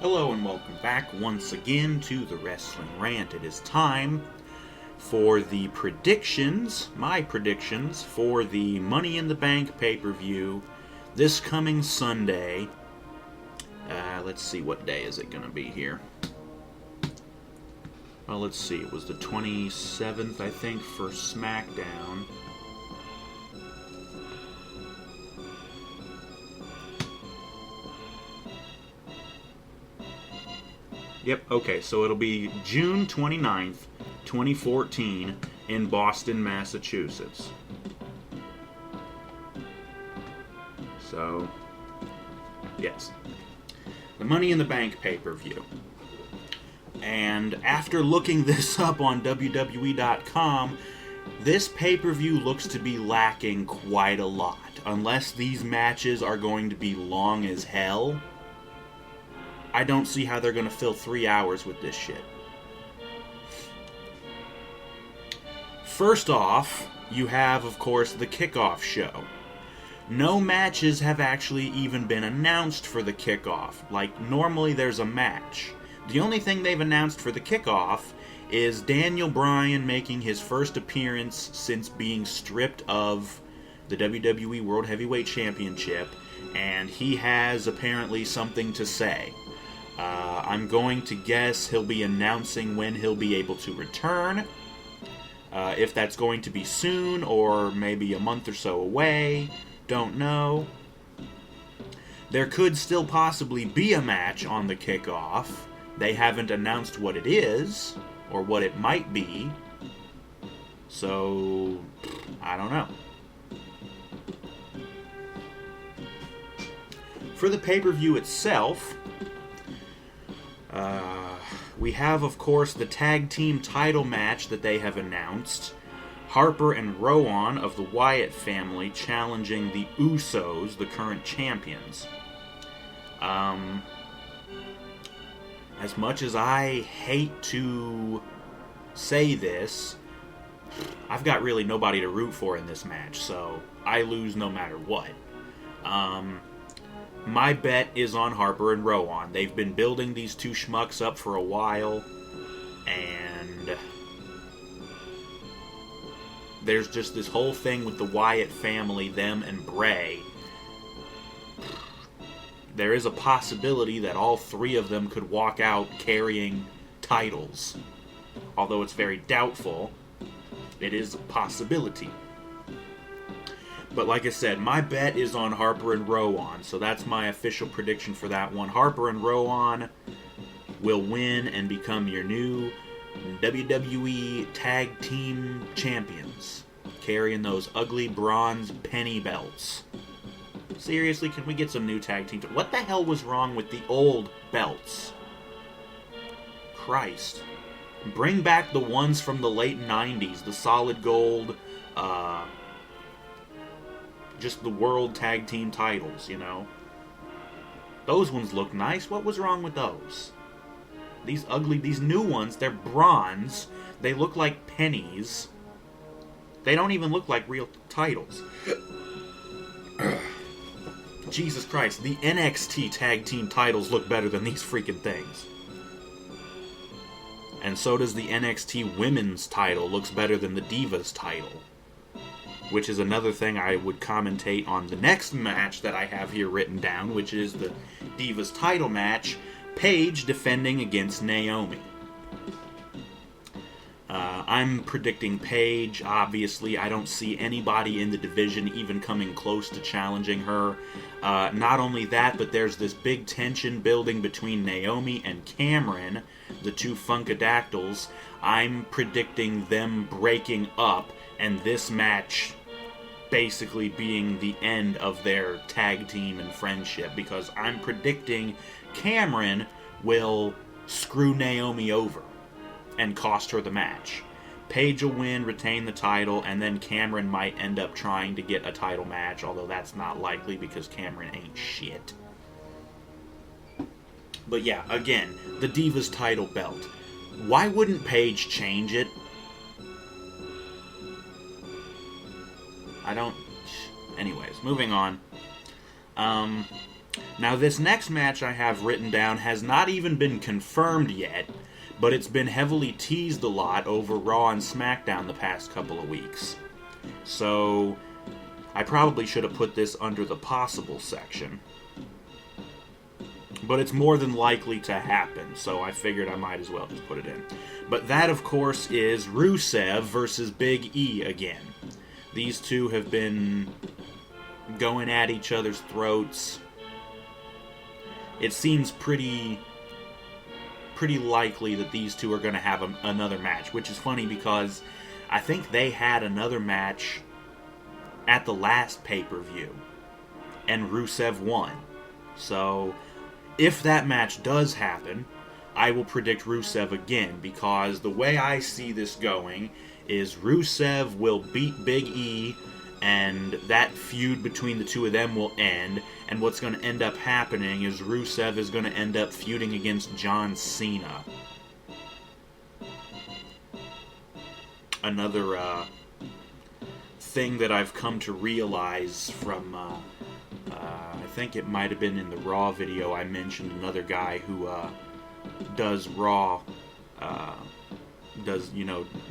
Hello and welcome back once again to the Wrestling Rant. It is time for the predictions, my predictions, for the Money in the Bank pay-per-view this coming Sunday. Let's see, what day is it going to be here? Well, let's see, it was the 27th, I think, for SmackDown. Yep, okay, so it'll be June 29th, 2014 in Boston, Massachusetts. So, yes. The Money in the Bank pay-per-view. And after looking this up on WWE.com, this pay-per-view looks to be lacking quite a lot. Unless these matches are going to be long as hell, I don't see how they're going to fill 3 hours with this shit. First off, you have, of course, the kickoff show. No matches have actually even been announced for the kickoff. Like, normally there's a match. The only thing they've announced for the kickoff is Daniel Bryan making his first appearance since being stripped of the WWE World Heavyweight Championship, and he has apparently something to say. I'm going to guess he'll be announcing when he'll be able to return. If that's going to be soon or maybe a month or so away, don't know. There could still possibly be a match on the kickoff. They haven't announced what it is or what it might be. So, I don't know. For the pay-per-view itself, we have, of course, the tag team title match that they have announced. Harper and Rowan of the Wyatt family challenging the Usos, the current champions. As much as I hate to say this, I've got really nobody to root for in this match, so I lose no matter what. My bet is on Harper and Rowan. They've been building these two schmucks up for a while, and there's just this whole thing with the Wyatt family, them and Bray. There is a possibility that all three of them could walk out carrying titles. Although it's very doubtful, it is a possibility. But like I said, my bet is on Harper and Rowan, so that's my official prediction for that one. Harper and Rowan will win and become your new WWE Tag Team Champions, carrying those ugly bronze penny belts. Seriously, can we get some new tag teams? What the hell was wrong with the old belts? Christ. Bring back the ones from the late 90s, the solid gold, just the world tag team titles, you know? Those ones look nice. What was wrong with those? These new ones, they're bronze. They look like pennies. They don't even look like real titles. Jesus Christ, the NXT tag team titles look better than these freaking things. And so does the NXT women's title, looks better than the Divas title. Which is another thing I would commentate on the next match that I have here written down, which is the Divas title match, Paige defending against Naomi. I'm predicting Paige, obviously. I don't see anybody in the division even coming close to challenging her. Not only that, but there's this big tension building between Naomi and Cameron, the two Funkadactyls. I'm predicting them breaking up, and this match basically being the end of their tag team and friendship, because I'm predicting Cameron will screw Naomi over and cost her the match. Paige will win, retain the title, and then Cameron might end up trying to get a title match, although that's not likely because Cameron ain't shit. But yeah, again, the Divas title belt. Why wouldn't Paige change it? I don't... Anyways, moving on. Now, this next match I have written down has not even been confirmed yet, but it's been heavily teased a lot over Raw and SmackDown the past couple of weeks. So, I probably should have put this under the possible section. But it's more than likely to happen, so I figured I might as well just put it in. But that, of course, is Rusev versus Big E again. These two have been going at each other's throats. It seems pretty likely that these two are going to have another match, which is funny because I think they had another match at the last pay-per-view, and Rusev won. So, if that match does happen, I will predict Rusev again, because the way I see this going is Rusev will beat Big E, and that feud between the two of them will end, and what's going to end up happening is Rusev is going to end up feuding against John Cena. Another thing that I've come to realize from, I think it might have been in the Raw video, I mentioned another guy who does Raw,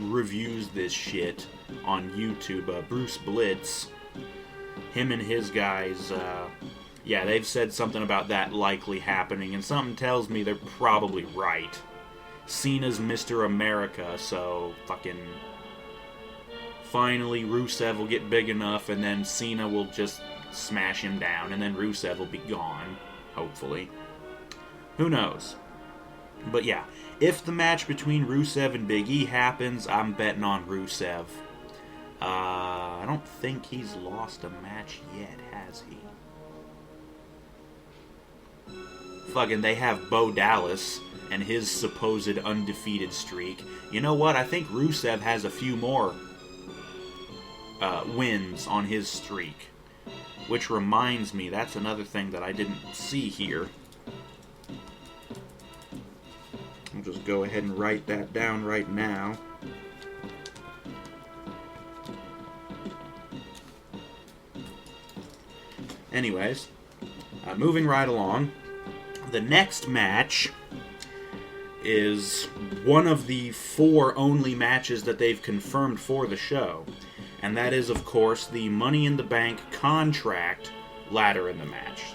reviews this shit on YouTube, Bruce Blitz. Him and his guys, they've said something about that likely happening, and something tells me they're probably right. Cena's Mr. America, so fucking finally Rusev will get big enough, and then Cena will just smash him down, and then Rusev will be gone, hopefully. Who knows? But yeah, if the match between Rusev and Big E happens, I'm betting on Rusev. I don't think he's lost a match yet, has he? Fucking, they have Bo Dallas and his supposed undefeated streak. You know what? I think Rusev has a few more wins on his streak. Which reminds me, that's another thing that I didn't see here. I'll just go ahead and write that down right now. Anyways, moving right along. The next match is one of the 4 only matches that they've confirmed for the show. And that is, of course, the Money in the Bank contract ladder match.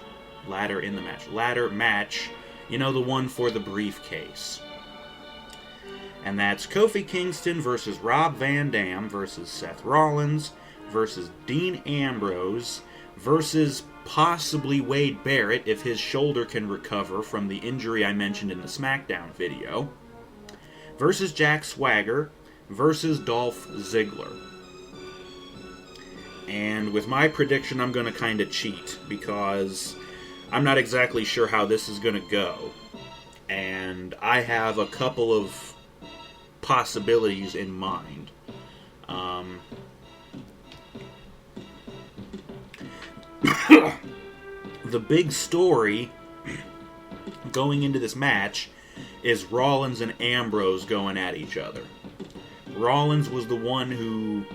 You know, the one for the briefcase. And that's Kofi Kingston versus Rob Van Dam versus Seth Rollins versus Dean Ambrose versus possibly Wade Barrett if his shoulder can recover from the injury I mentioned in the SmackDown video, versus Jack Swagger versus Dolph Ziggler. And with my prediction, I'm going to kind of cheat, because I'm not exactly sure how this is going to go. And I have a couple of possibilities in mind. The big story going into this match is Rollins and Ambrose going at each other. Rollins was the one who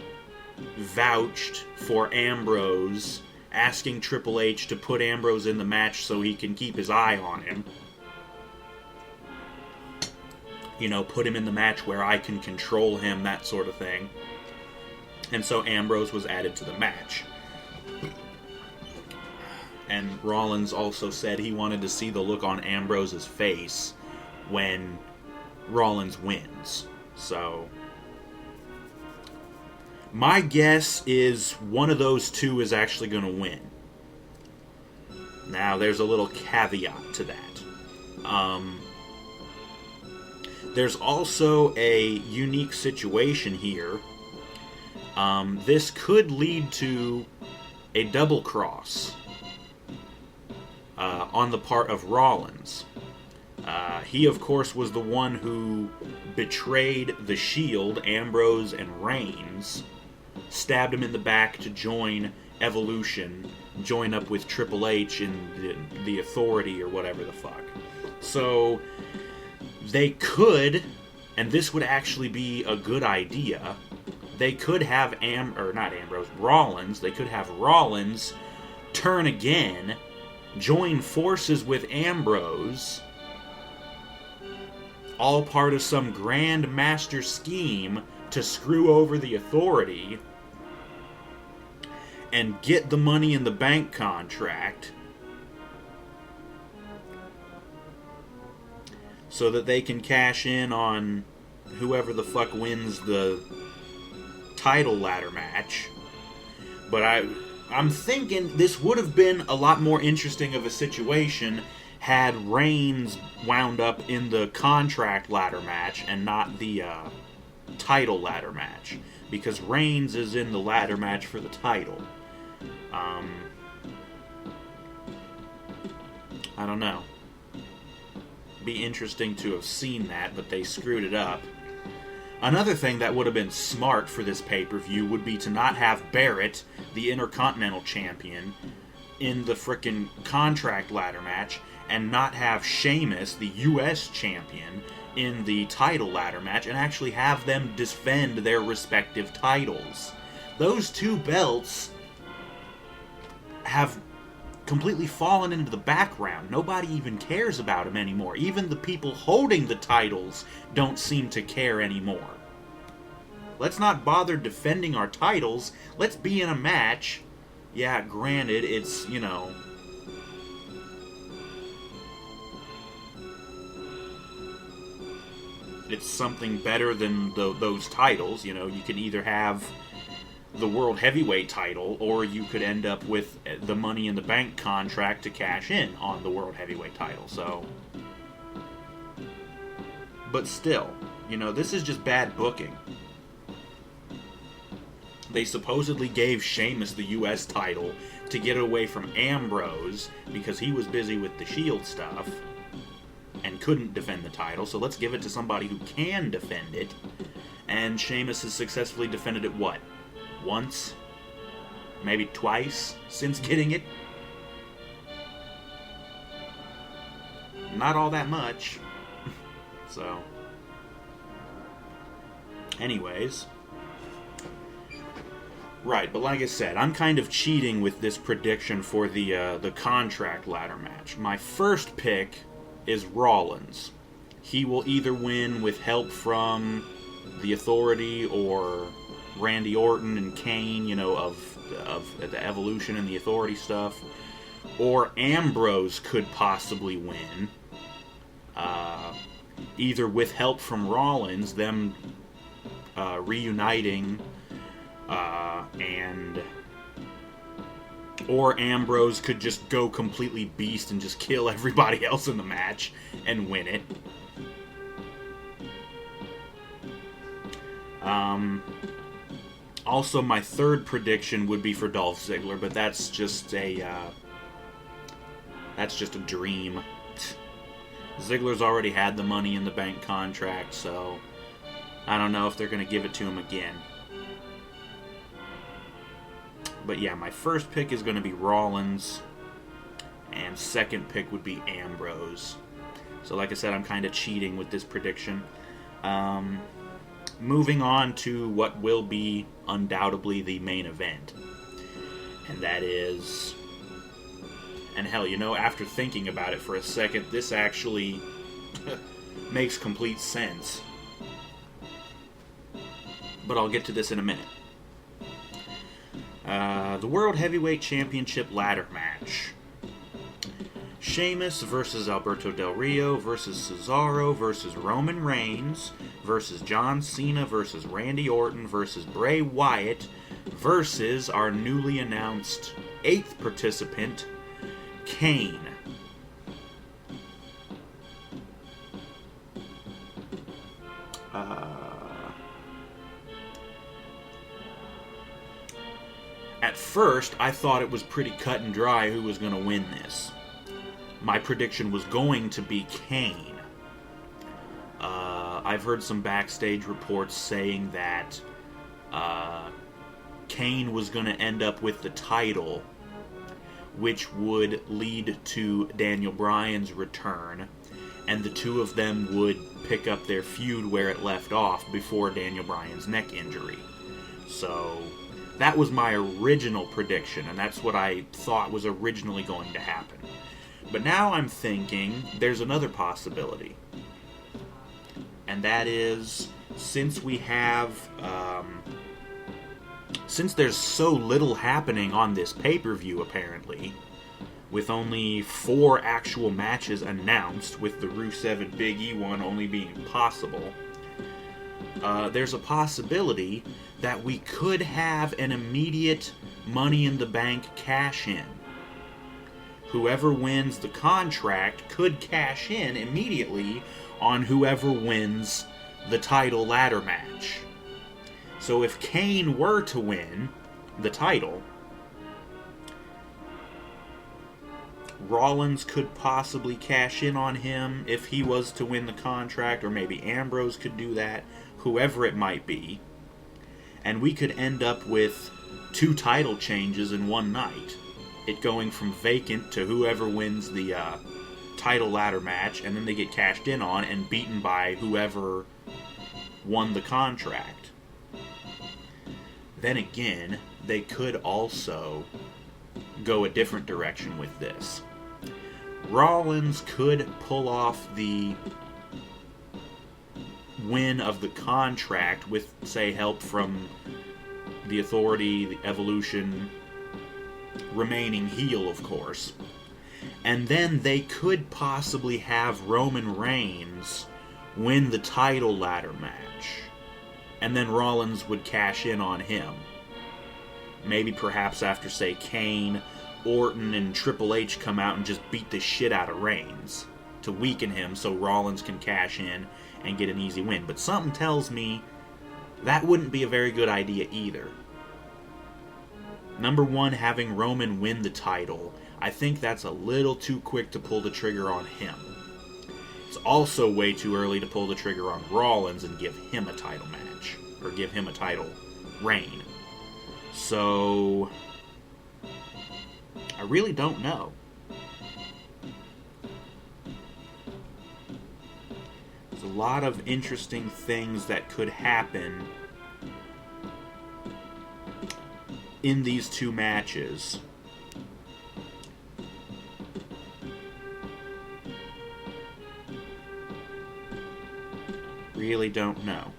vouched for Ambrose, asking Triple H to put Ambrose in the match so he can keep his eye on him. You know, put him in the match where I can control him, that sort of thing. And so Ambrose was added to the match. And Rollins also said he wanted to see the look on Ambrose's face when Rollins wins. So my guess is one of those two is actually going to win. Now, there's a little caveat to that. There's also a unique situation here. This could lead to a double cross on the part of Rollins. He, of course, was the one who betrayed the Shield, Ambrose and Reigns, stabbed him in the back to join Evolution, join up with Triple H and the Authority or whatever the fuck. So they could, and this would actually be a good idea, they could have Rollins, they could have Rollins turn again join forces with Ambrose, all part of some grand master scheme to screw over the Authority and get the Money in the Bank contract so that they can cash in on whoever the fuck wins the title ladder match. But I'm thinking this would have been a lot more interesting of a situation had Reigns wound up in the contract ladder match and not the title ladder match, because Reigns is in the ladder match for the title. I don't know. Be interesting to have seen that, but they screwed it up. Another thing that would have been smart for this pay-per-view would be to not have Barrett, the Intercontinental Champion, in the frickin' contract ladder match, and not have Sheamus, the US Champion, in the title ladder match, and actually have them defend their respective titles. Those two belts have completely fallen into the background. Nobody even cares about them anymore. Even the people holding the titles don't seem to care anymore. Let's not bother defending our titles. Let's be in a match. Yeah, granted, it's, it's something better than those titles. You can either have the World Heavyweight title, or you could end up with the Money in the Bank contract to cash in on the World Heavyweight title. So, but still, this is just bad booking. They supposedly gave Sheamus the US title to get away from Ambrose because he was busy with the Shield stuff and couldn't defend the title, so let's give it to somebody who can defend it. And Sheamus has successfully defended it, once? Maybe twice since getting it? Not all that much. So, anyways. Right, but like I said, I'm kind of cheating with this prediction for the contract ladder match. My first pick is Rollins. He will either win with help from the Authority or Randy Orton and Kane, of the Evolution and the Authority stuff, or Ambrose could possibly win, either with help from Rollins, them reuniting, or Ambrose could just go completely beast and just kill everybody else in the match and win it. Also, my third prediction would be for Dolph Ziggler, but that's just a dream. Ziggler's already had the Money in the Bank contract, so I don't know if they're going to give it to him again. But yeah, my first pick is going to be Rollins, and second pick would be Ambrose. So like I said, I'm kind of cheating with this prediction. Moving on to what will be undoubtedly the main event. And that is... And hell, after thinking about it for a second, this actually makes complete sense. But I'll get to this in a minute. The World Heavyweight Championship ladder match. Sheamus versus Alberto Del Rio versus Cesaro versus Roman Reigns versus John Cena versus Randy Orton versus Bray Wyatt versus our newly announced 8th participant, Kane. At first, I thought it was pretty cut and dry who was going to win this. My prediction was going to be Kane. I've heard some backstage reports saying that Kane was going to end up with the title, which would lead to Daniel Bryan's return, and the two of them would pick up their feud where it left off before Daniel Bryan's neck injury. So That was my original prediction, and that's what I thought was originally going to happen. But now I'm thinking there's another possibility. And that is, since we have, since there's so little happening on this pay-per-view, apparently, with only 4 actual matches announced, with the Rusev and Big E one only being possible, there's a possibility that we could have an immediate Money in the Bank cash-in. Whoever wins the contract could cash in immediately on whoever wins the title ladder match. So if Kane were to win the title, Rollins could possibly cash in on him if he was to win the contract, or maybe Ambrose could do that, whoever it might be. And we could end up with 2 title changes in one night. It going from vacant to whoever wins the title ladder match, and then they get cashed in on and beaten by whoever won the contract. Then again, they could also go a different direction with this. Rollins could pull off the win of the contract with, say, help from the Authority, the Evolution, remaining heel, of course. And then they could possibly have Roman Reigns win the title ladder match. And then Rollins would cash in on him. Maybe perhaps after, say, Kane, Orton, and Triple H come out and just beat the shit out of Reigns to weaken him so Rollins can cash in and get an easy win. But something tells me that wouldn't be a very good idea either. Number one, having Roman win the title, I think that's a little too quick to pull the trigger on him. It's also way too early to pull the trigger on Rollins and give him a title match, or give him a title reign. So, I really don't know. There's a lot of interesting things that could happen in these 2 matches. Really don't know.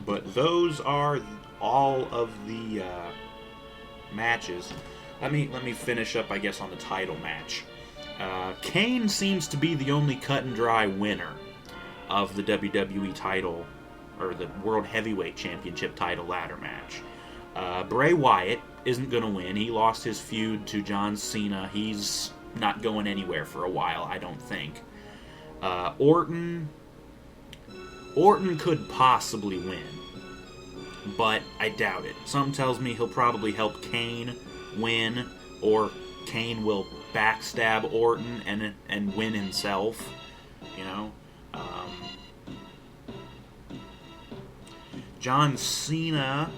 But those are all of the matches. Let me finish up, I guess, on the title match. Kane seems to be the only cut and dry winner of the WWE title, or the World Heavyweight Championship title ladder match. Bray Wyatt isn't going to win. He lost his feud to John Cena. He's not going anywhere for a while, I don't think. Orton could possibly win, but I doubt it. Something tells me he'll probably help Kane win, or Kane will backstab Orton and win himself, you know. John Cena,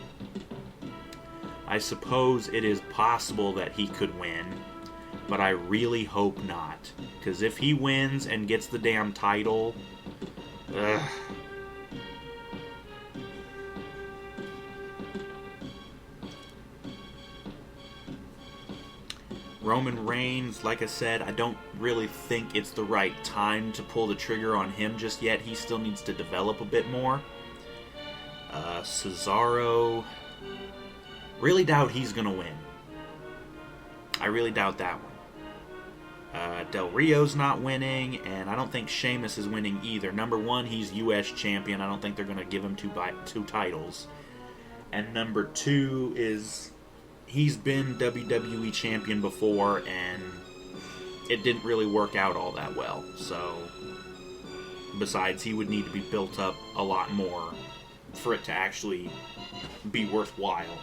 I suppose it is possible that he could win, but I really hope not. Because if he wins and gets the damn title, ugh. Roman Reigns, like I said, I don't really think it's the right time to pull the trigger on him just yet. He still needs to develop a bit more. Cesaro, really doubt he's going to win. I really doubt that one. Del Rio's not winning, and I don't think Sheamus is winning either. Number one, he's U.S. champion. I don't think they're going to give him two titles. And number two is, he's been WWE champion before, and it didn't really work out all that well. So, besides, he would need to be built up a lot more for it to actually be worthwhile.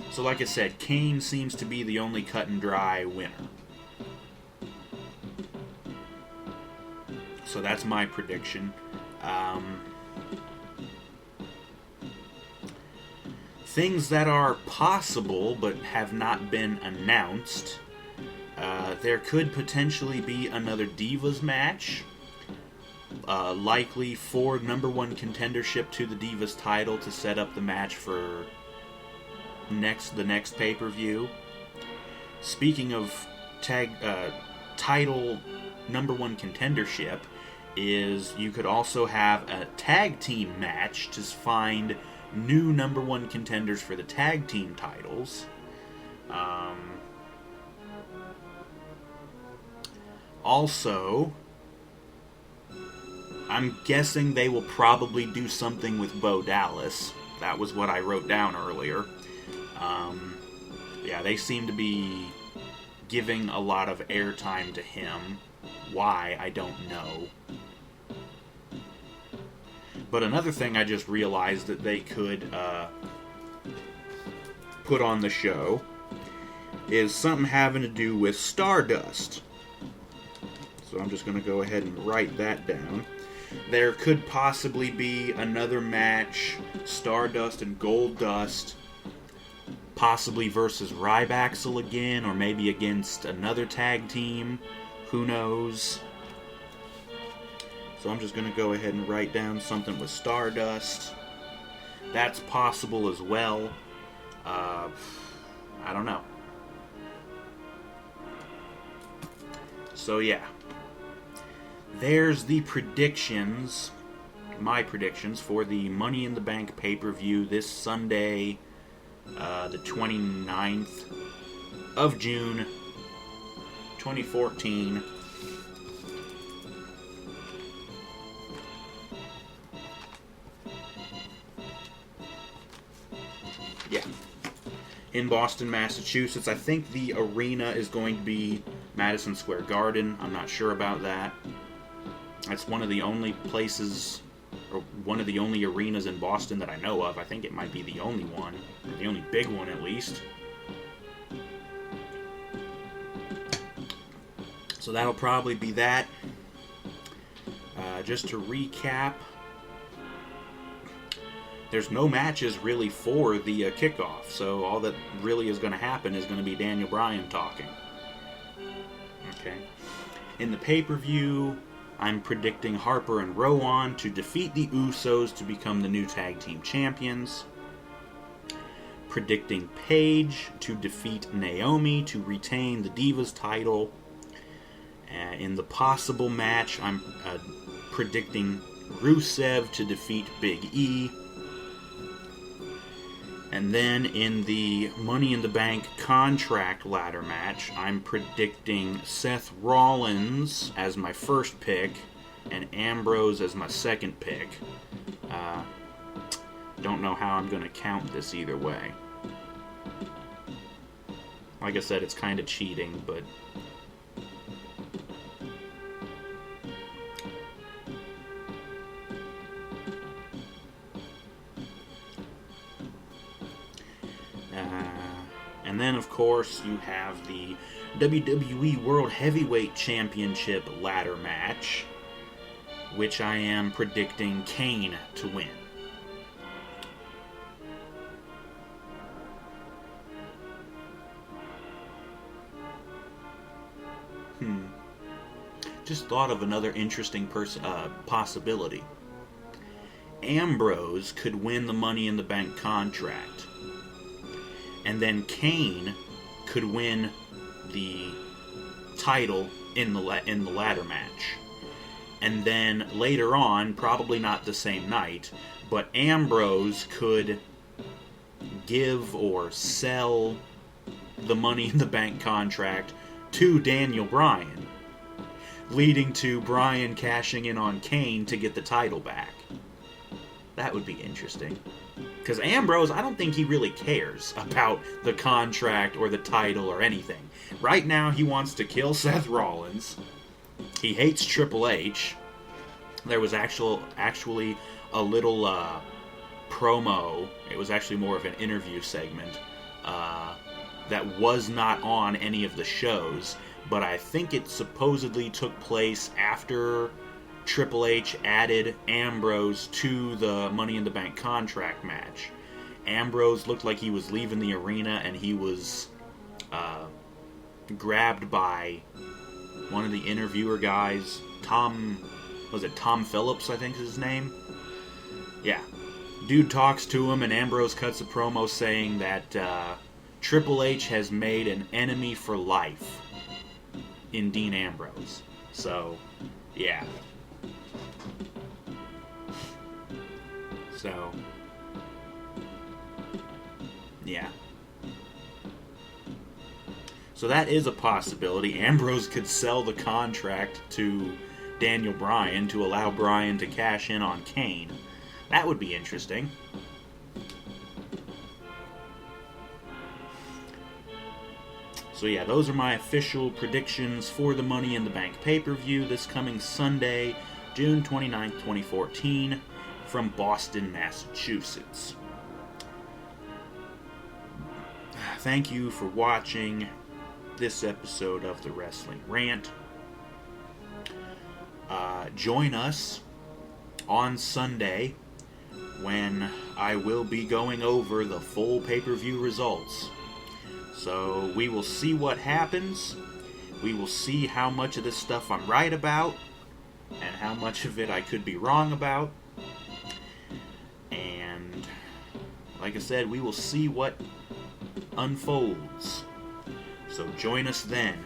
So like I said, Kane seems to be the only cut and dry winner. So that's my prediction. Things that are possible but have not been announced. There could potentially be another Divas match. likely for number one contendership to the Divas title to set up the match for the next pay-per-view. Speaking of title number one contendership, is you could also have a tag team match to find new number one contenders for the tag team titles. Also, I'm guessing they will probably do something with Bo Dallas. That was what I wrote down earlier. Yeah, they seem to be giving a lot of airtime to him. Why, I don't know. But another thing I just realized that they could put on the show is something having to do with Stardust. So I'm just going to go ahead and write that down. There could possibly be another match, Stardust and Goldust, possibly versus RybAxel again, or maybe against another tag team. Who knows? So I'm just going to go ahead and write down something with Stardust. That's possible as well. I don't know. So yeah. There's the predictions, my predictions, for the Money in the Bank pay-per-view this Sunday, the 29th of June, 2014. Yeah. In Boston, Massachusetts. I think the arena is going to be Madison Square Garden. I'm not sure about that. That's one of the only places, or one of the only arenas in Boston that I know of. I think it might be the only one, or the only big one at least. So that'll probably be that. Just to recap, there's no matches really for the kickoff, so all that really is going to happen is going to be Daniel Bryan talking. Okay. In the pay-per-view, I'm predicting Harper and Rowan to defeat the Usos to become the new tag team champions. Predicting Paige to defeat Naomi to retain the Divas title. In the possible match, I'm predicting Rusev to defeat Big E. And then in the Money in the Bank contract ladder match, I'm predicting Seth Rollins as my first pick and Ambrose as my second pick. Don't know how I'm going to count this either way. Like I said, it's kind of cheating, but... And then, of course, you have the WWE World Heavyweight Championship ladder match, which I am predicting Kane to win. Just thought of another interesting possibility. Ambrose could win the Money in the Bank contract. And then Kane could win the title in the ladder match. And then later on, probably not the same night, but Ambrose could give or sell the Money in the Bank contract to Daniel Bryan, leading to Bryan cashing in on Kane to get the title back. That would be interesting. Because Ambrose, I don't think he really cares about the contract or the title or anything. Right now, he wants to kill Seth Rollins. He hates Triple H. There was actually a little promo. It was actually more of an interview segment that was not on any of the shows. But I think it supposedly took place after Triple H added Ambrose to the Money in the Bank contract match. Ambrose looked like he was leaving the arena, and he was grabbed by one of the interviewer guys, Tom was it Tom Phillips, I think is his name? Yeah. Dude talks to him, and Ambrose cuts a promo saying that Triple H has made an enemy for life in Dean Ambrose. So, yeah. So, yeah. So that is a possibility. Ambrose could sell the contract to Daniel Bryan to allow Bryan to cash in on Kane. That would be interesting. So yeah, those are my official predictions for the Money in the Bank pay-per-view this coming Sunday, June 29th, 2014, from Boston, Massachusetts. Thank you for watching this episode of the Wrestling Rant. Join us on Sunday when I will be going over the full pay-per-view results. So we will see what happens. We will see how much of this stuff I'm right about and how much of it I could be wrong about. And like I said, we will see what unfolds. So join us then.